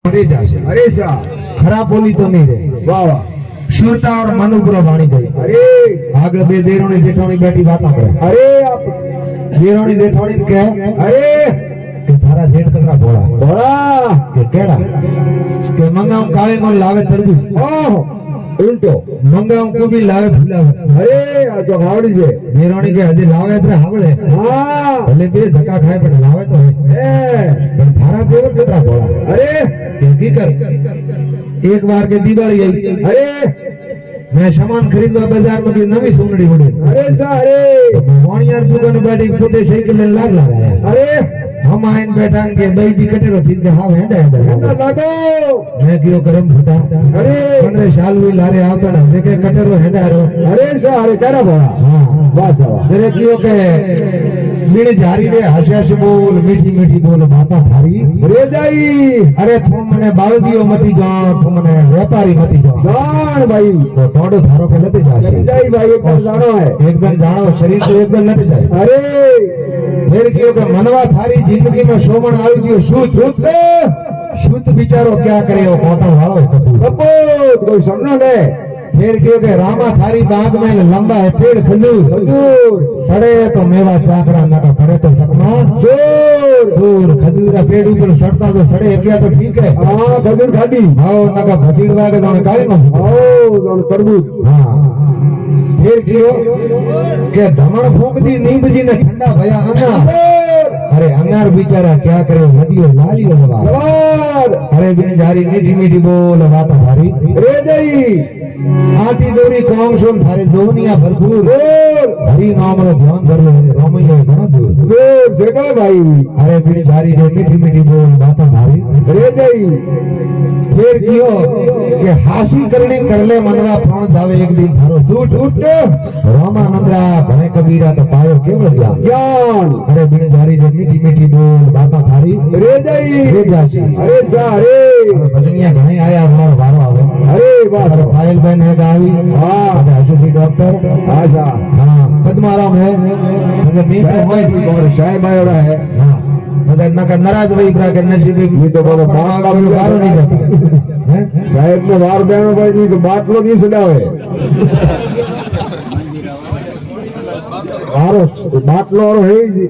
अरे साहब खराब बोली तो नहीं रहे। वाह वाह शुरता और मनुपुरा वाणी गई। अरे आगे बे देरोनी जेठोनी बैठी बात करे। अरे आप देरोनी जेठोनी तो कहे अरे कि थारा जेठ कतरा बोला बोला के केड़ा के मंगाऊं काले मन लावे तरबूज ओह उल्टो मंगाऊं को भी लावे फुलावे। अरे आ तो हावड़ी जे देरोनी के हजे लावे तो हावड़े हाँ भले बे धक्का खाए पर लावे तो है। पर थारा देवर कतरा बोला अरे की कर एक बार के दिवाली आई। अरे मैं सामान खरीदवा बाजार में की नवी सुंदरी बड़ी अरे सा अरे वाणियार दुकान बैठी पोते साइकिल ले लाग लगा अरे हम आइन बैठा के बई जी कटेरो थी के हां हेंडा हेंडा लागो मैं कियो करम फटा अरे 15 साल हुई लारे आवता ना देखे कटेरो हेंडा रो अरे सा अरे केड़ा बोला हां वाह वाह जरे कियो के मीणे झारी रे हंस बोल मीठी मीठी बोल माता थारी रे जाई अरे तुम मने बाळदियो मती जाओ तुम मने व्यापारी मती जाओ जान भाई तो टोडो थारो के लते जाए जाई भाई एकदम जानो है एकदम जानो शरीर तो एकदम लते जाए। अरे फिर क्यों के मनवा थारी जिंदगी में शोमन आई गयो शुद्ध शुद्ध बिचारो क्या करे वो मोटा वालो कपूत कोई समझो ने फिर क्यों के रामा थारी बाग में लंबा है पेड़ खजूर सड़े तो मेवा चाकड़ा ना पड़े तो सकमा दूर खजूर पेड़ ऊपर सड़ता तो सड़े गया तो ठीक है। हां खजूर खादी आओ ना भसीड़वा के दोने काई में आओ दोन तरबूज हां फिर क्यों के धमण फूंक दी नींद जी ने ठंडा भया अन्ना अरे अंगार बेचारा क्या करे नदियो लाली जवाब अरे बिन जारी मीठी मीठी बोल बात थारी रे जाई आटी दोरी कौन सुन थारे दोनिया भरपूर हरि नाम रो ध्यान धर ले रोमैया घणो दूर जगह भाई अरे बिन जारी रे मीठी मीठी बोल बात थारी रे जाई फिर कियो के हासी करनी कर ले मनवा प्राण जावे एक दिन थारो सूट उठ रामानंदरा भणे कबीरा तो पायो केवल ज्ञान अरे बिन जारी रे मीठी मीठी बोल बात थारी रे जाई रे जासी अरे जा रे भजनिया घणे आया हमारो वारो आवे अरे वाह फाइल बहन है गावी हां आशुषी डॉक्टर आजा हां पद्माराम है मतलब मी तो होय और साहब आयो है हां मतलब ना का नाराज वही करा के नसीबी मी तो बोलो मां का भी बारो नहीं जाता हैं साहब ने वार देनो भाई नहीं तो बाटलो नहीं सडावे आरो बाटलो और है जी